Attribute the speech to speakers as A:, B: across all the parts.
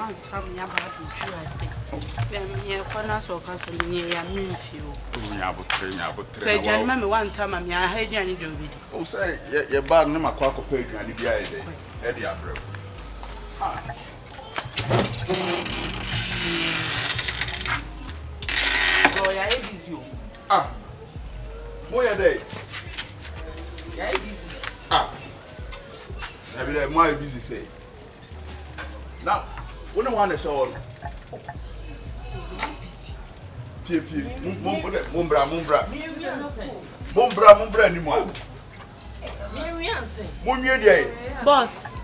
A: one time ya ba do tru ase. Dem ye kona so ka so me ya Nephew.
B: Nya botre.
A: So adwan me one time am ya ha adwan do bi.
B: O say ye ba no makwa akọ pa adwan bia ye dey. E dey abrẹ.
C: Oh, ya busy o.
B: Mo ye dey.
C: Ya busy.
B: Na be dey mo busy say. Now, when I want to show Pie. Mumbra. Mumbra ni mo. Munye dey.
A: Boss.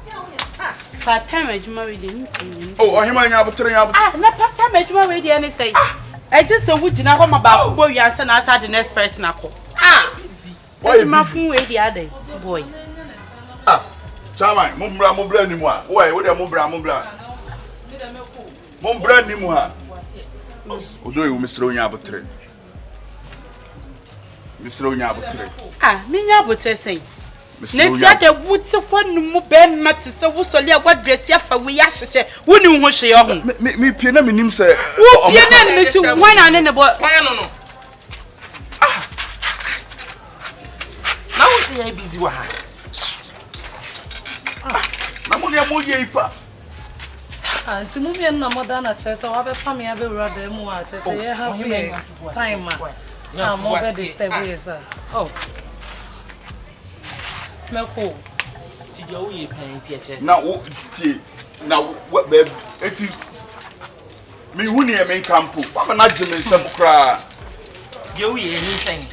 A: Part time adwuma we dey meeting.
B: Oh, ohima nya abotre.
A: Na part time adwuma we dey any say. I just say wujina ho ma ba bo wi ase na asa the next person akọ.
C: Busy.
B: Why you
A: ma fun we dey ade boy.
B: Chairman, mumbra ni mo a. Why we dey mumbra. Mumbra ni mo ha. Odo you Mr. Onya abotre. Mr. Onya abotre.
A: Me nya abotre say. Neti ade wuti kwanu mu be mate se wo sole agwadresi afa we ya hyehye woni ho hye yo ho
B: Me pie na menim se
A: wo pie na neti wan ane ne bo
C: Kwan no. Na wo say ya busy wa ha.
B: na mo ne mo ye ipa.
D: Anti mu bi na moda na chese wa be fam ya be wura da mu a chese ye have time ma. Mo be disturb you sir. Oh. Meko.
C: Ti ga wo ye pan ti chese.
B: Na wo tie na what babe eti me hu ne me campo. Wa na gye me nsem kra.
C: Ge wo ye anything.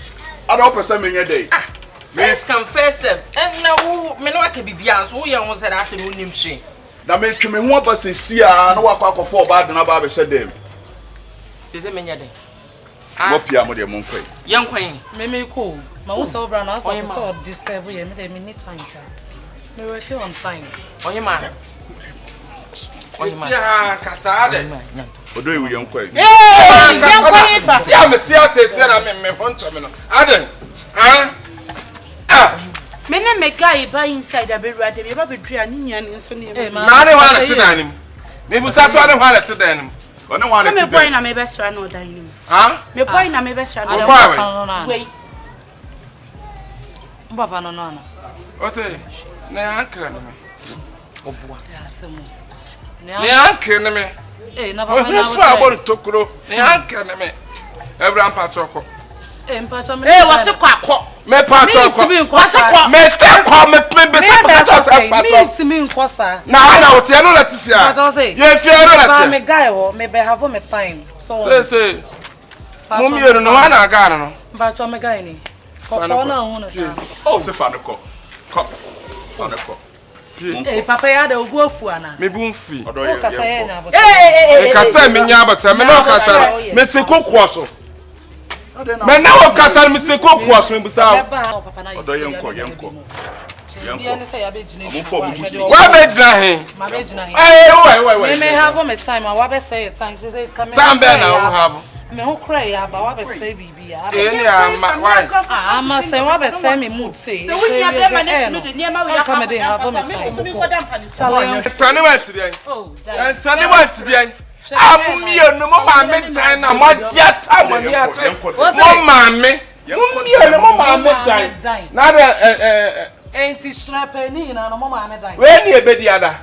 B: Ada o pese me nye dey.
C: First come first serve. And now me no aka bibia so wo ye ho say that say no nim hwe.
B: Na me twe me hu aba sesi a na wakọ akọfo oba de na ba be hye dem.
C: Say me nya dey.
B: Wo pia mo de mo nkwan.
C: Yan kwan.
D: Me ko. Ma wo so bra na so disturb you me dey me need time sir. Me work on time.
C: Oye ma.
E: Ya kasade.
B: Odo you yan nkwan.
A: yan kwan fa
E: Si am si na me honto me no. Aden.
A: me na me guy ba inside abewura de me ba bedua ni nya ne so ne
E: Na ne wa na te dan nim. Me busa so ne wa na te dan nim.
B: Ono wa na
A: me
B: te
A: boy
B: dem.
A: na me best friend no dan ni
E: Ha?
A: me boy na me best friend
E: Boy.
A: no wait
D: Baba no no.
E: O say na anka ne me.
C: Oboa.
D: Ya semu.
E: Ne anka ne me.
D: Na
E: O
D: baba na.
E: ne so abon tokuro. Ne anka ne me. Every patchoko.
D: Mpacho me.
A: what's it kwakọ
E: Me patchoko.
D: Me nkosa.
E: Me se ko me patchoko.
D: Me me nkosa.
E: Na ana o tie no na tisia.
D: Patcho say.
E: Ye fie no na
D: Ba
E: tie.
D: me guy ho me be have me time. So
E: Say. Mum yero no wa na aga no.
D: Mpacho me guy ni. Ko na hu no sa.
B: Oh, se fa no ko. Ko. Fa no ko.
D: Papa ya da ogu afu ana.
E: Me bu mfi.
B: Odo ye.
D: Kasa ye na bo.
E: E kasa me nya abata me no kasa. Me se kokko so. Me na wo kasa me se kokko so me busa.
B: Odo ye nko.
D: Yanko say ya be jina
B: Mo fo mo busi.
E: Wa be jina he.
D: Ma be jina he.
E: Wait.
D: Me may have me time and wa be say time say come.
E: Time be na wo have.
D: Me ho cry ya ba wa be say bibi ya.
E: Any why?
D: Ama say wa be say me mood say.
A: so we nya be ma next me de niam we
D: Come dey have me time.
E: Sani went today.
D: Oh,
E: And Sani went today. Amumio no mo ma me dan na mo dia ta mo ni ate. Mo ma me. Mumio no mo ma me dan. Na de
D: enti strap ni na no mo ma me dan.
E: we ni ebedi ada.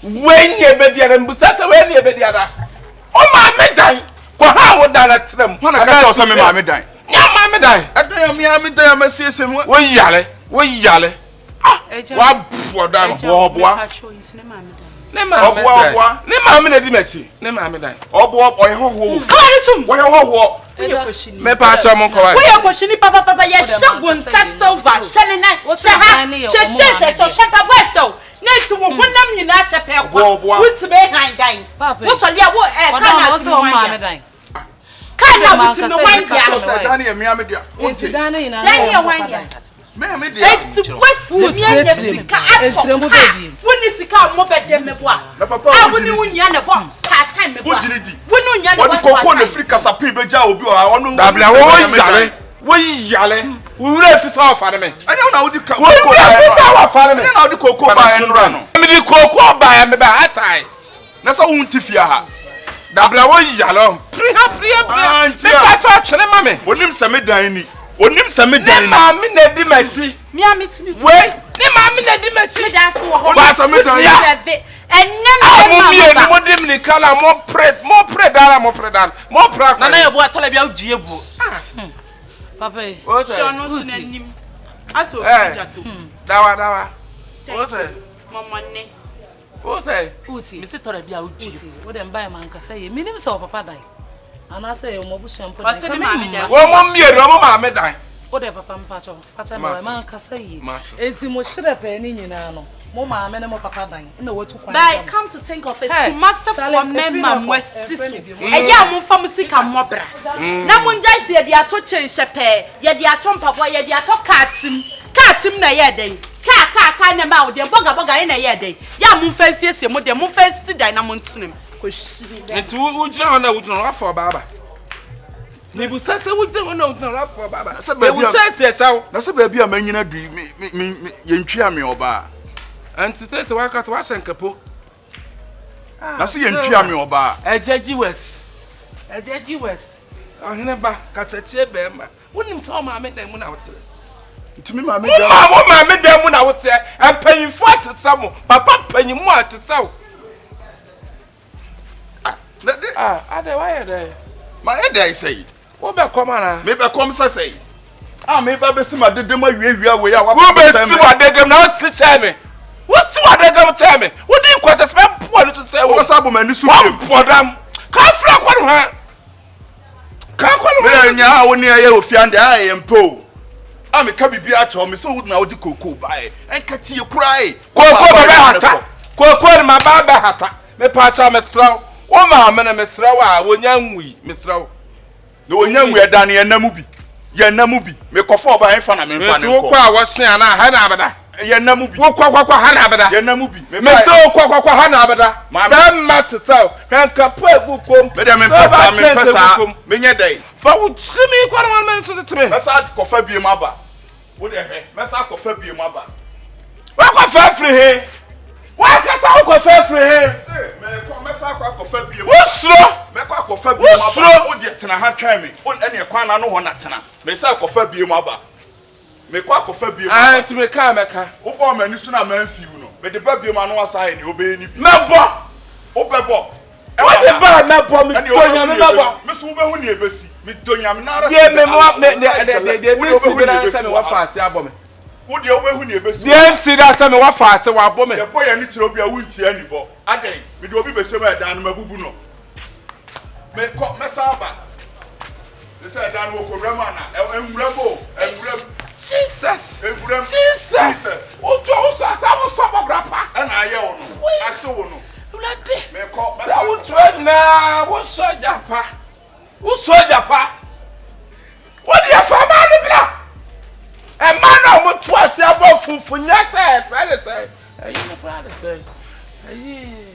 E: We ni ebedi ada mbusa se we ni ebedi ada. O ma me dan. Ko ha wo dan na trem.
B: Ho na ka tell say me ma me dan.
E: Nya ma me dan.
B: Edo ya me dan ya masiesie mo.
E: Wo yale. Wa bu dan boa. Ne ma me dan. Ne ma me na di machi. Ne ma me dan.
B: Obo oye hoho.
A: kala tum
B: Oye hoho.
E: Me pa cha mo ko wa.
A: we ya kwashini papa ye shagun sa silver shane na she so shaka weso netu wo honam nyina shepe kwa wuti be han dan wo so lia wo kana ti mo ma dan kana wuti no wan dia
B: So Daniel me dia. Unti.
A: Daniel wan dia
B: Me dia.
A: eti what sika ato woni sika mo be dem mebo a woni wunya ne bo pa time mebo a woni wunya ne bo
B: What koko na free kasapi beja obi o onu.
E: Dabla wo yale. Wo wura fi sa ofa me.
B: Ani na wo di koko.
E: Wo wura fi sa ofa me.
B: Ani na wo di koko ba enra no.
E: Me di koko ba ya me ba atai.
B: Na so won tifia ha.
E: Dabla wo yalo. Priya. Se pa to atwene ma me.
B: Onim se me dan ni. Onim se me dan ni.
E: Ma me na di machi.
A: Me ametimi.
E: We, ni ma me na di machi.
A: Me dan so ho.
B: Ba se me dan ni.
E: Mummy ni mo dem ni kala mo pray dara mo pray dan. Mo pray.
C: Na Yeboah tola bia odi ebu.
D: Papa.
E: O se.
A: So no so nanim. Aso jato.
E: Dawa. O se.
A: Mama ne.
E: O se.
D: Uti.
C: Me se tola bia odi.
D: Wo dem buy man ka say minim say papa dan. Ana say mo busuan po
A: Wase ni ma me dan.
E: Wo mo mieru mo ma me dan.
D: Wo de papa mpacho. Facha na man ka say. Enti mo hire pa ni nyina no. Mo ma me ne mo papa dan. Na watu kwan.
A: But come to think of it, master for member mwesisu. Eya mo fa musika mobra. Na mo njai se ye dia to chenhyepe, ye dia to mpapo, ye dia to katim na ye den. Ka na ma wo de boga ye na ye den. Ya mo fa siesie mo de mo fa si dan na mo ntunem. Ko shiri.
E: Enti wo jira ho na wo jira afọ baba. Ne bu sase wo jira ho na wo jira afọ baba. Ne bu sase sawo.
B: Na se ba bia manyina du ye ntwia me oba.
E: Anti say wa ka so wa shenkapo.
B: Na se ye ntwia me oba.
E: Ejeji west. Ohene ba katachie be ma. Wonim so ma me dan mu na wote.
B: Ntimi ma me
E: dan. Ma me dan mu na wote. Empanyimfo atesamo. Papa panyimu atesawo. Ade why there?
B: Ma e dey say.
E: Wo be come na.
B: Me be come say. Me ba be si ma dedem awiawia we ya wa.
E: Wo be si wa dedem na si che me. Wo si wa dedem che me. Wo di kwata se po no say wo
B: sabo mani su
E: dem. Podam. Ka fra kwa no ha. Ka kwa no.
B: Me nya wo ne ya ofiande aye mpo. Me ka bibia cho me so wo na wo di koko bae. Enka tie kurai.
E: Koko ba hata. Koko ma ba hata. Me pa cha me straw. Wo ma me na me straw a wo nya nwi me straw.
B: No wo nya nwi edan ye namu bi. Ye namu bi. Me kofo ba enfa na me nfa ne ko.
E: Wo kwa wo hye na ha na abada.
B: Ye namu bi.
E: Wo kwa ha na abada.
B: Ye namu bi.
E: Me so kwa ha na abada. Dan mat so. Kan ka pa bukom.
B: Me dem me pesa. Me nye dai.
E: Fa wo timi kwa na man so timi.
B: Pesa kofa bi mu aba. Wo de he. Pesa kofa bi mu aba.
E: Wa kofa free he. Wa ka sa wo kofa free he.
B: Me ko mesa kofa bi mu.
E: Wo sro.
B: Me ko kofa bi mu aba. Wo de tena ha twan me. On ene kwan na no ho na tena. Me sa kofa bi mu aba. Me kwa kofa bi mu.
E: Ah, ti me ka meka.
B: Wo bo ma ni so na man fiu no. Me de ba bi mu anu asa ni obe ni bi.
E: Mebo.
B: Obebo.
E: What the ba mebo mi tonya me mebo.
B: Me so be hu ni ebesi. Me tonya me na ara.
E: Ye me mo de me si be na se me wa faase abo me.
B: Wo de obe hu ni ebesi.
E: De si da se me wa faase wa abo me.
B: Ye boy ani kire obi a wunti ani bo. Aden, me de obi be se me dan no mabubu no. Me ko me sa ba. They say dan wo ko rama na. Enwurabo.
E: Jesus.
B: Jesus.
E: O jo o sa wo so grapa.
B: Na aye wo no. Ase wo no.
E: Ulade.
B: Me ko me sa
E: wo twa na wo soja pa. Wo soja pa. Wo dia fa ma ni bla. E ma na mo to ase abo funfunya se fe le se. Ayi na pra de se. Ayi.